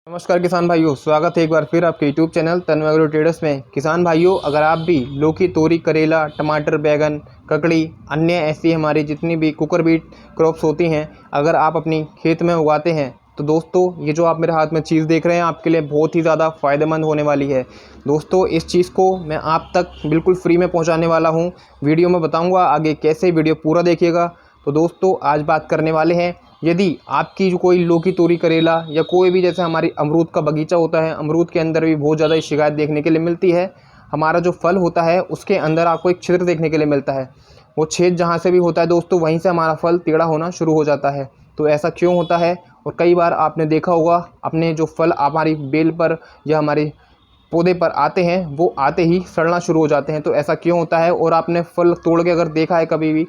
नमस्कार किसान भाइयों, स्वागत है एक बार फिर आपके YouTube चैनल तन्मय एग्रो ट्रेडर्स में। किसान भाइयों, अगर आप भी लौकी, तोरी, करेला, टमाटर, बैंगन, ककड़ी, अन्य ऐसी हमारी जितनी भी कुकर बीट क्रॉप्स होती हैं, अगर आप अपनी खेत में उगाते हैं तो दोस्तों ये जो आप मेरे हाथ में चीज़ देख रहे हैं आपके लिए बहुत ही ज़्यादा फ़ायदेमंद होने वाली है। दोस्तों इस चीज़ को मैं आप तक बिल्कुल फ्री में पहुँचाने वाला हूँ। वीडियो में बताऊँगा आगे कैसे, वीडियो पूरा देखिएगा। तो दोस्तों आज बात करने वाले हैं, यदि आपकी जो कोई लौकी, तोरी, करेला या कोई भी जैसे हमारी अमरूद का बगीचा होता है, अमरूद के अंदर भी बहुत ज़्यादा शिकायत देखने के लिए मिलती है। हमारा जो फल होता है उसके अंदर आपको एक छिद्र देखने के लिए मिलता है। वो छेद जहाँ से भी होता है दोस्तों, वहीं से हमारा फल टेढ़ा होना शुरू हो जाता है। तो ऐसा क्यों होता है? और कई बार आपने देखा होगा अपने जो फल हमारी बेल पर या हमारी पौधे पर आते हैं वो आते ही सड़ना शुरू हो जाते हैं। तो ऐसा क्यों होता है? और आपने फल तोड़ के अगर देखा है कभी भी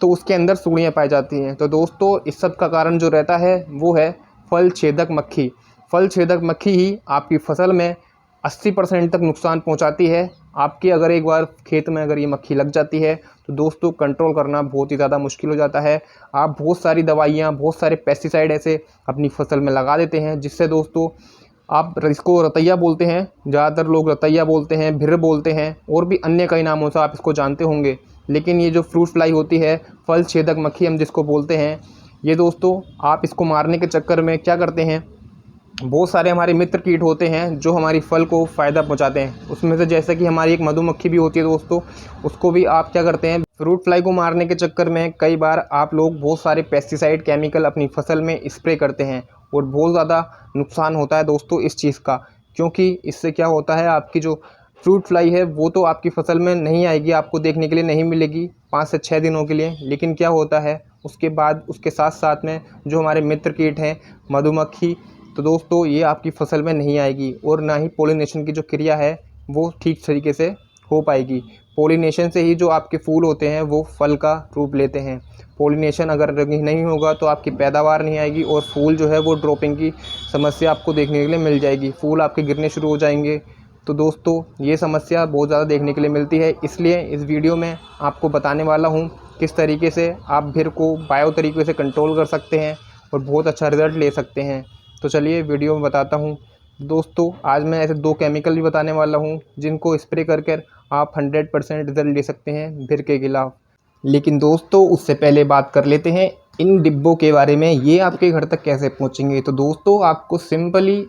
तो उसके अंदर सुड़ियाँ पाई जाती हैं। तो दोस्तों इस सब का कारण जो रहता है वो है फल छेदक मक्खी। फल छेदक मक्खी ही आपकी फसल में 80% तक नुकसान पहुंचाती है। आपके अगर एक बार खेत में अगर ये मक्खी लग जाती है तो दोस्तों कंट्रोल करना बहुत ही ज़्यादा मुश्किल हो जाता है। आप बहुत सारी दवाइयाँ, बहुत सारे पेस्टिसाइड ऐसे अपनी फसल में लगा देते हैं जिससे दोस्तों आप इसको रतैया बोलते हैं, ज़्यादातर लोग रतैया बोलते हैं, भिर्र बोलते हैं और भी अन्य कई नामों से आप इसको जानते होंगे। लेकिन ये जो फ्रूट फ्लाई होती है, फल छेदक मक्खी हम जिसको बोलते हैं, ये दोस्तों आप इसको मारने के चक्कर में क्या करते हैं, बहुत सारे हमारे मित्र कीट होते हैं जो हमारी फल को फ़ायदा पहुंचाते हैं। उसमें से जैसे कि हमारी एक मधुमक्खी भी होती है दोस्तों, उसको भी आप क्या करते हैं, फ्रूट फ्लाई को मारने के चक्कर में कई बार आप लोग बहुत सारे पेस्टिसाइड केमिकल अपनी फसल में स्प्रे करते हैं और बहुत ज़्यादा नुकसान होता है दोस्तों इस चीज़ का। क्योंकि इससे क्या होता है, आपकी जो फ्रूट फ्लाई है वो तो आपकी फसल में नहीं आएगी, आपको देखने के लिए नहीं मिलेगी 5 से 6 दिनों के लिए। लेकिन क्या होता है उसके बाद, उसके साथ साथ में जो हमारे मित्र कीट हैं, मधुमक्खी, तो दोस्तों ये आपकी फसल में नहीं आएगी और ना ही पोलिनेशन की जो क्रिया है वो ठीक तरीके से हो पाएगी। पोलिनेशन से ही जो आपके फूल होते हैं वो फल का रूप लेते हैं। पोलिनेशन अगर नहीं होगा तो आपकी पैदावार नहीं आएगी और फूल जो है वो ड्रॉपिंग की समस्या आपको देखने के लिए मिल जाएगी, फूल आपके गिरने शुरू हो जाएंगे। तो दोस्तों ये समस्या बहुत ज़्यादा देखने के लिए मिलती है। इसलिए इस वीडियो में आपको बताने वाला हूँ किस तरीके से आप भिर को बायो तरीके से कंट्रोल कर सकते हैं और बहुत अच्छा रिज़ल्ट ले सकते हैं। तो चलिए वीडियो में बताता हूँ। दोस्तों आज मैं ऐसे 2 केमिकल भी बताने वाला हूँ जिनको स्प्रे करके आप 100% रिज़ल्ट ले सकते हैं भिर के खिलाफ। लेकिन दोस्तों उससे पहले बात कर लेते हैं इन डिब्बों के बारे में, ये आपके घर तक कैसे पहुँचेंगे। तो दोस्तों आपको सिंपली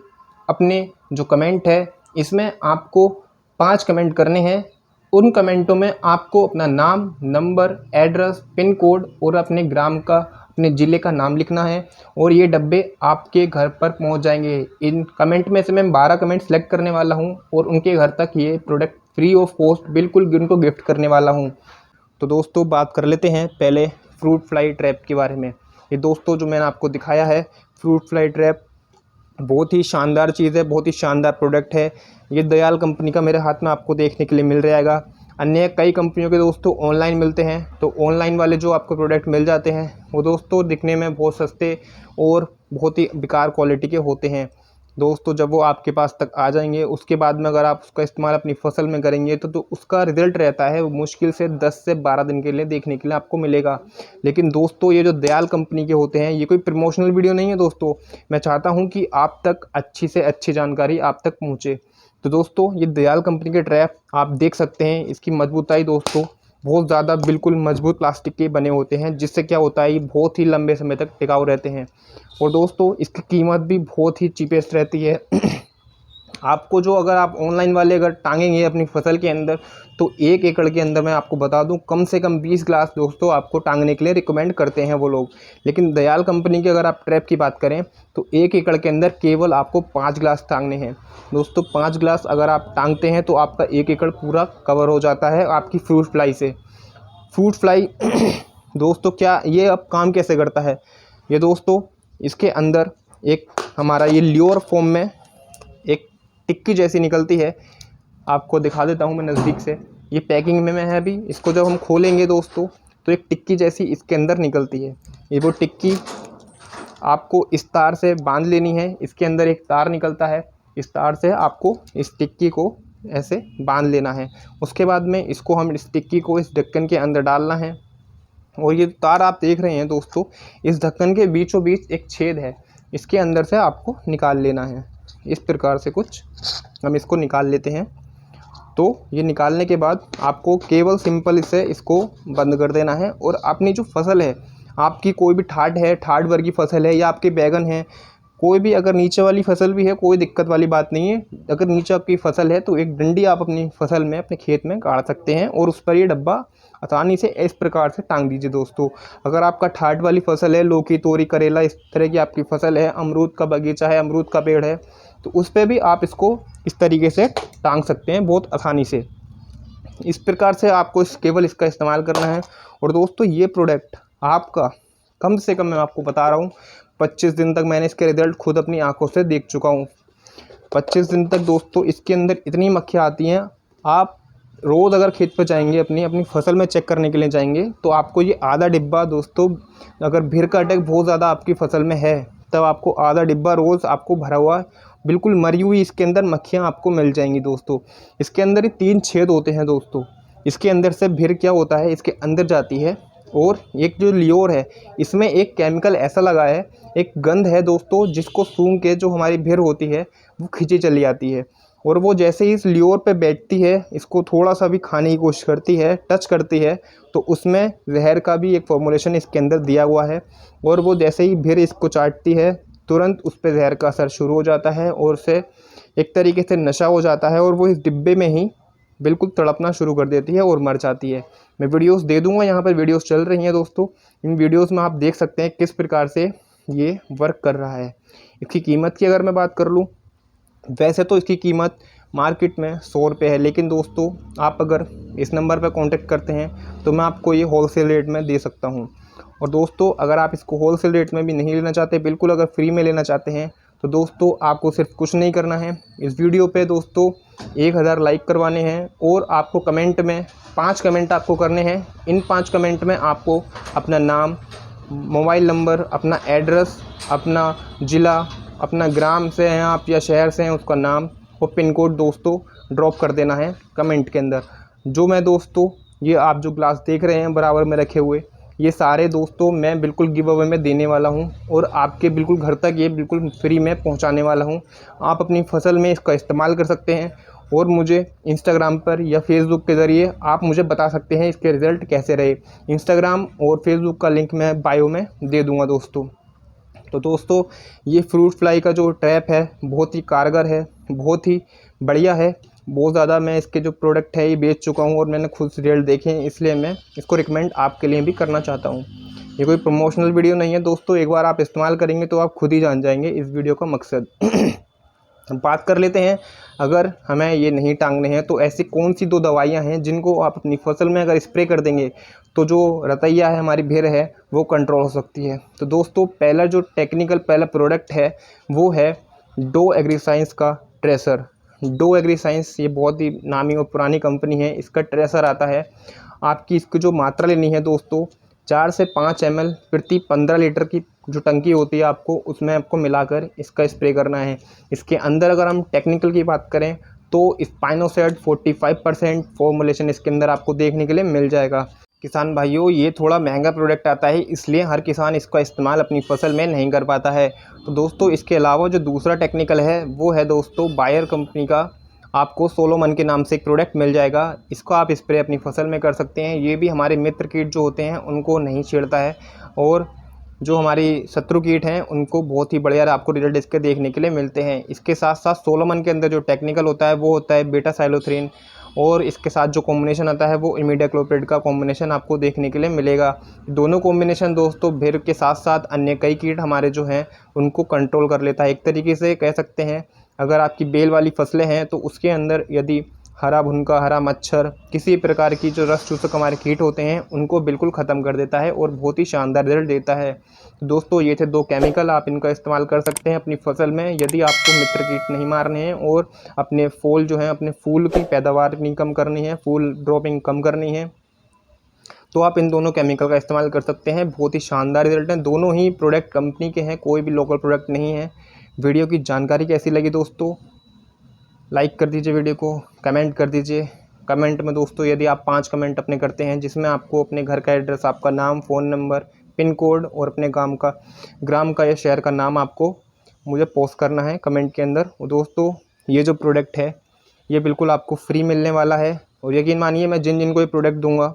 अपने जो कमेंट है इसमें आपको 5 कमेंट करने हैं। उन कमेंटों में आपको अपना नाम, नंबर, एड्रेस, पिन कोड और अपने ग्राम का, अपने ज़िले का नाम लिखना है और ये डब्बे आपके घर पर पहुंच जाएंगे। इन कमेंट में से मैं 12 कमेंट सेलेक्ट करने वाला हूं और उनके घर तक ये प्रोडक्ट फ्री ऑफ कॉस्ट बिल्कुल उनको गिफ्ट करने वाला हूं। तो दोस्तों बात कर लेते हैं पहले फ्रूट फ्लाई ट्रैप के बारे में। ये दोस्तों जो मैंने आपको दिखाया है फ्रूट फ्लाई ट्रैप, बहुत ही शानदार चीज़ है, बहुत ही शानदार प्रोडक्ट है। ये दयाल कंपनी का मेरे हाथ में आपको देखने के लिए मिल जाएगा। अन्य कई कंपनियों के दोस्तों ऑनलाइन मिलते हैं, तो ऑनलाइन वाले जो आपको प्रोडक्ट मिल जाते हैं वो दोस्तों दिखने में बहुत सस्ते और बहुत ही बेकार क्वालिटी के होते हैं। दोस्तों जब वो आपके पास तक आ जाएंगे उसके बाद में अगर आप उसका इस्तेमाल अपनी फसल में करेंगे तो उसका रिज़ल्ट रहता है वो मुश्किल से 10 से 12 दिन के लिए देखने के लिए आपको मिलेगा। लेकिन दोस्तों ये जो दयाल कंपनी के होते हैं, ये कोई प्रमोशनल वीडियो नहीं है दोस्तों, मैं चाहता हूँ कि आप तक अच्छी से अच्छी जानकारी आप तक पहुँचे। तो दोस्तों ये दयाल कंपनी के ट्रैप आप देख सकते हैं, इसकी मजबूताई दोस्तों बहुत ज़्यादा बिल्कुल मजबूत प्लास्टिक के बने होते हैं, जिससे क्या होता है ये बहुत ही लंबे समय तक टिकाऊ रहते हैं। और दोस्तों इसकी कीमत भी बहुत ही चीपेस्ट रहती है। आपको जो, अगर आप ऑनलाइन वाले अगर टांगेंगे अपनी फसल के अंदर तो 1 एकड़ के अंदर मैं आपको बता दूं कम से कम 20 ग्लास दोस्तों आपको टांगने के लिए रिकमेंड करते हैं वो लोग। लेकिन दयाल कंपनी के अगर आप ट्रैप की बात करें तो 1 एकड़ के अंदर केवल आपको 5 ग्लास टांगने हैं दोस्तों। 5 ग्लास अगर आप टांगते हैं तो आपका 1 एकड़ पूरा कवर हो जाता है आपकी फ्रूट फ्लाई से। फ्रूट फ्लाई दोस्तों क्या ये अब काम कैसे करता है, ये दोस्तों इसके अंदर एक हमारा ये ल्योर फॉर्म में एक टिक्की जैसी निकलती है, आपको दिखा देता हूँ मैं नज़दीक से। ये पैकिंग में है अभी, इसको जब हम खोलेंगे दोस्तों तो एक टिक्की जैसी इसके अंदर निकलती है। ये वो टिक्की आपको इस तार से बांध लेनी है, इसके अंदर एक तार निकलता है, इस तार से आपको इस टिक्की को ऐसे बांध लेना है। उसके बाद में इसको हम इस टिक्की को इस ढक्कन के अंदर डालना है और ये तार आप देख रहे हैं दोस्तों, इस ढक्कन के बीचों बीच एक छेद है, इसके अंदर से आपको निकाल लेना है। इस प्रकार से कुछ हम इसको निकाल लेते हैं। तो ये निकालने के बाद आपको केवल सिंपल इससे इसको बंद कर देना है और अपनी जो फसल है, आपकी कोई भी ठाठ है, ठाठ भर की फसल है या आपके बैगन है, कोई भी अगर नीचे वाली फसल भी है, कोई दिक्कत वाली बात नहीं है। अगर नीचे आपकी फसल है तो एक डंडी आप अपनी फसल में, अपने खेत में गाड़ सकते हैं और उस पर ये डब्बा आसानी से इस प्रकार से टांग दीजिए दोस्तों। अगर आपका ठाठ वाली फसल है, लौकी, तोरी, करेला, इस तरह की आपकी फसल है, अमरूद का बगीचा है, अमरूद का पेड़ है, तो उस पर भी आप इसको इस तरीके से टांग सकते हैं बहुत आसानी से। इस प्रकार से आपको केवल इसका इस्तेमाल करना है। और दोस्तों ये प्रोडक्ट आपका कम से कम, मैं आपको बता रहा हूँ, 25 दिन तक मैंने इसके रिज़ल्ट खुद अपनी आंखों से देख चुका हूँ। 25 दिन तक दोस्तों इसके अंदर इतनी मक्खियाँ आती हैं, आप रोज़ अगर खेत पर जाएंगे, अपनी फसल में चेक करने के लिए जाएंगे, तो आपको ये आधा डिब्बा दोस्तों, अगर भीड़ का अटैक बहुत ज़्यादा आपकी फसल में है तब आपको आधा डिब्बा रोज़ आपको भरा हुआ बिल्कुल मरी हुई इसके अंदर मक्खियाँ आपको मिल जाएंगी दोस्तों। इसके अंदर ही 3 छेद होते हैं दोस्तों। इसके अंदर से भीड़ क्या होता है, इसके अंदर जाती है और एक जो लियोर है, इसमें एक केमिकल ऐसा लगा है, एक गंध है दोस्तों, जिसको सूंघ के जो हमारी भीड़ होती है वो खींची चली आती है। और वो जैसे ही इस लियोर पे बैठती है, इसको थोड़ा सा भी खाने की कोशिश करती है, टच करती है, तो उसमें जहर का भी एक फॉर्मुलेशन इसके अंदर दिया हुआ है। और वो जैसे ही भीड़ इसको चाटती है, तुरंत उस पर जहर का असर शुरू हो जाता है और उसे एक तरीके से नशा हो जाता है और वो इस डिब्बे में ही बिल्कुल तड़पना शुरू कर देती है और मर जाती है। मैं वीडियोस दे दूंगा, यहाँ पर वीडियोस चल रही हैं दोस्तों। इन वीडियोस में आप देख सकते हैं किस प्रकार से ये वर्क कर रहा है। इसकी कीमत की अगर मैं बात कर लूँ, वैसे तो इसकी कीमत मार्केट में 100 रुपये है, लेकिन दोस्तों आप अगर इस नंबर पर कांटेक्ट करते हैं तो मैं आपको ये होलसेल रेट में दे सकता हूँ। और दोस्तों अगर आप इसको होलसेल रेट में भी नहीं लेना चाहते, बिल्कुल अगर फ्री में लेना चाहते हैं, तो दोस्तों आपको सिर्फ कुछ नहीं करना है, इस वीडियो पे दोस्तों 1000 लाइक करवाने हैं और आपको कमेंट में 5 कमेंट आपको करने हैं। इन 5 कमेंट में आपको अपना नाम, मोबाइल नंबर, अपना एड्रेस, अपना ज़िला, अपना ग्राम से हैं आप या शहर से हैं उसका नाम और पिन कोड दोस्तों ड्रॉप कर देना है कमेंट के अंदर। जो मैं दोस्तों ये आप जो ग्लास देख रहे हैं बराबर में रखे हुए, ये सारे दोस्तों मैं बिल्कुल गिव अवे में देने वाला हूं और आपके बिल्कुल घर तक ये बिल्कुल फ्री में पहुंचाने वाला हूं। आप अपनी फसल में इसका इस्तेमाल कर सकते हैं और मुझे इंस्टाग्राम पर या फेसबुक के ज़रिए आप मुझे बता सकते हैं इसके रिज़ल्ट कैसे रहे। इंस्टाग्राम और फेसबुक का लिंक मैं बायो में दे दूँगा दोस्तों। तो दोस्तों ये फ्रूट फ्लाई का जो ट्रैप है बहुत ही कारगर है, बहुत ही बढ़िया है। बहुत ज़्यादा मैं इसके जो प्रोडक्ट है ये बेच चुका हूँ और मैंने खुद रिजल्ट देखे हैं, इसलिए मैं इसको रिकमेंड आपके लिए भी करना चाहता हूँ। ये कोई प्रमोशनल वीडियो नहीं है दोस्तों, एक बार आप इस्तेमाल करेंगे तो आप खुद ही जान जाएंगे इस वीडियो का मकसद। बात कर लेते हैं, अगर हमें ये नहीं टांगने हैं तो ऐसी कौन सी 2 दवाइयाँ हैं जिनको आप अपनी फसल में अगर स्प्रे कर देंगे तो जो रतैया है, हमारी भेड़ है, वो कंट्रोल हो सकती है। तो दोस्तों पहला प्रोडक्ट है वो है डो एग्रीसाइंस का ट्रेसर। डो एग्रीसाइंस ये बहुत ही नामी और पुरानी कंपनी है। इसका ट्रेसर आता है, आपकी इसकी जो मात्रा लेनी है दोस्तों 4 से 5 ml प्रति 15 लीटर की जो टंकी होती है आपको उसमें आपको मिलाकर इसका स्प्रे करना है। इसके अंदर अगर हम टेक्निकल की बात करें तो स्पाइनोसैड 45% फॉर्मुलेशन इसके अंदर आपको देखने के लिए मिल जाएगा। किसान भाइयों ये थोड़ा महंगा प्रोडक्ट आता है, इसलिए हर किसान इसका इस्तेमाल अपनी फसल में नहीं कर पाता है। तो दोस्तों इसके अलावा जो दूसरा टेक्निकल है वो है दोस्तों बायर कंपनी का, आपको सोलोमन के नाम से एक प्रोडक्ट मिल जाएगा। इसको आप स्प्रे अपनी फसल में कर सकते हैं। ये भी हमारे मित्र कीट जो होते हैं उनको नहीं छेड़ता है और जो हमारी शत्रु कीट हैं उनको बहुत ही बढ़िया आपको रिजल्ट इसके देखने के लिए मिलते हैं। इसके साथ साथ सोलोमन के अंदर जो टेक्निकल होता है वो होता है बीटा साइलोथ्रीन और इसके साथ जो कॉम्बिनेशन आता है वो इमिडाक्लोप्रिड का कॉम्बिनेशन आपको देखने के लिए मिलेगा। दोनों कॉम्बिनेशन दोस्तों भेड़ के साथ साथ अन्य कई कीट हमारे जो हैं उनको कंट्रोल कर लेता है। एक तरीके से कह सकते हैं अगर आपकी बेल वाली फसलें हैं तो उसके अंदर यदि हरा भुनका, हरा मच्छर, किसी प्रकार की जो रस चूसक हमारे कीट होते हैं उनको बिल्कुल ख़त्म कर देता है और बहुत ही शानदार रिजल्ट देता है। तो दोस्तों ये थे 2 केमिकल, आप इनका इस्तेमाल कर सकते हैं अपनी फसल में यदि आपको मित्र कीट नहीं मारने हैं और अपने फूल जो हैं, अपने फूल की पैदावार अपनी कम करनी है, फूल ड्रॉपिंग कम करनी है, तो आप इन दोनों केमिकल का इस्तेमाल कर सकते हैं। बहुत ही शानदार रिजल्ट हैं, दोनों ही प्रोडक्ट कंपनी के हैं, कोई भी लोकल प्रोडक्ट नहीं है। वीडियो की जानकारी कैसी लगी दोस्तों, लाइक कर दीजिए वीडियो को, कमेंट कर दीजिए। कमेंट में दोस्तों यदि आप 5 कमेंट अपने करते हैं जिसमें आपको अपने घर का एड्रेस, आपका नाम, फ़ोन नंबर, पिन कोड और अपने ग्राम का या शहर का नाम आपको मुझे पोस्ट करना है कमेंट के अंदर। और दोस्तों ये जो प्रोडक्ट है ये बिल्कुल आपको फ्री मिलने वाला है, और यकीन मानिए मैं जिन जिन को ये प्रोडक्ट दूंगा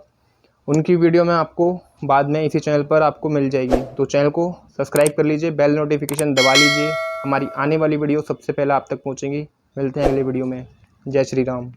उनकी वीडियो में आपको बाद में इसी चैनल पर आपको मिल जाएगी। तो चैनल को सब्सक्राइब कर लीजिए, बेल नोटिफिकेशन दबा लीजिए, हमारी आने वाली वीडियो सबसे पहले आप तक पहुँचेंगी। मिलते हैं अगले वीडियो में। जय श्री राम।